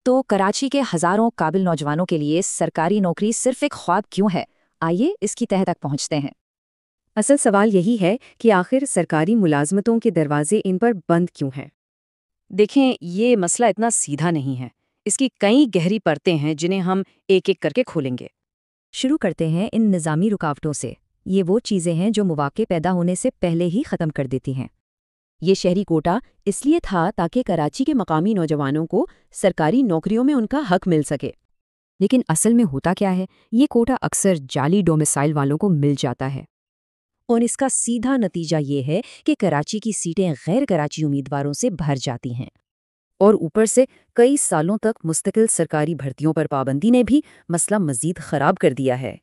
تو कराची के हजारों काबिल नौजवानों के लिए सरकारी नौकरी सिर्फ एक ख्वाब क्यों है? आइए इसकी तह तक पहुंचते हैं। असल सवाल यही है कि आखिर सरकारी मुलाजमतों के दरवाजे इन पर बंद क्यों हैं। देखें, ये मसला इतना सीधा नहीं है। इसकी कई गहरी परतें हैं जिन्हें हम एक एक करके खोलेंगे। शुरू करते हैं इन निज़ामी रुकावटों से। ये वो चीज़ें हैं जो मौक़े पैदा होने से पहले ही ख़त्म कर देती हैं। ये शहरी कोटा इसलिए था ताकि कराची के मकामी नौजवानों को सरकारी नौकरियों में उनका हक मिल सके। लेकिन असल में होता क्या है, ये कोटा अक्सर जाली डोमिसाइल वालों को मिल जाता है। और इसका सीधा नतीजा ये है कि कराची की सीटें गैर कराची उम्मीदवारों से भर जाती हैं। और ऊपर से कई सालों तक मुस्तकिल सरकारी भर्तियों पर पाबंदी ने भी मसला मजीद ख़राब कर दिया है।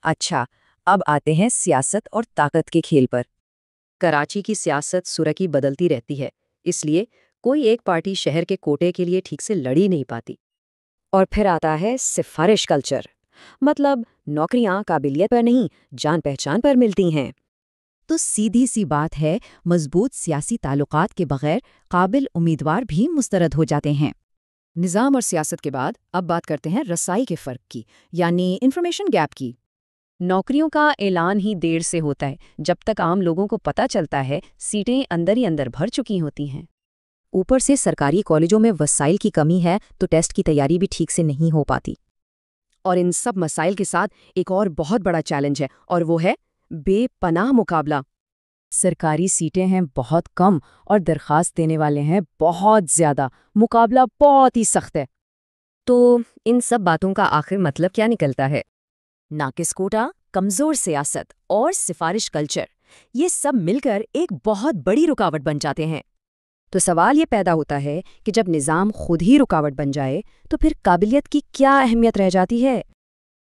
अच्छा, अब आते हैं सियासत और ताकत के खेल पर। कराची की सियासत सुरखी बदलती रहती है, इसलिए कोई एक पार्टी शहर के कोटे के लिए ठीक से लड़ ही नहीं पाती। और फिर आता है सिफारिश कल्चर, मतलब नौकरियां काबिलियत पर नहीं, जान पहचान पर मिलती हैं। तो सीधी सी बात है, मजबूत सियासी ताल्लुकात के बगैर काबिल उम्मीदवार भी मुस्तरद हो जाते हैं। निज़ाम और सियासत के बाद अब बात करते हैं रसाई के फ़र्क की, यानी इन्फॉर्मेशन गैप की। नौकरियों का ऐलान ही देर से होता है। जब तक आम लोगों को पता चलता है, सीटें अंदर ही अंदर भर चुकी होती हैं। ऊपर से सरकारी कॉलेजों में वसाइल की कमी है, तो टेस्ट की तैयारी भी ठीक से नहीं हो पाती। और इन सब मसाइल के साथ एक और बहुत बड़ा चैलेंज है, और वो है बेपनाह मुकाबला। सरकारी सीटें हैं बहुत कम और दरखास्त देने वाले हैं बहुत ज़्यादा। मुकाबला बहुत ही सख्त है। तो इन सब बातों का आखिर मतलब क्या निकलता है? नाकिस कोटा, कमज़ोर सियासत और सिफारिश कल्चर, ये सब मिलकर एक बहुत बड़ी रुकावट बन जाते हैं। तो सवाल ये पैदा होता है कि जब निज़ाम खुद ही रुकावट बन जाए तो फिर काबिलियत की क्या अहमियत रह जाती है।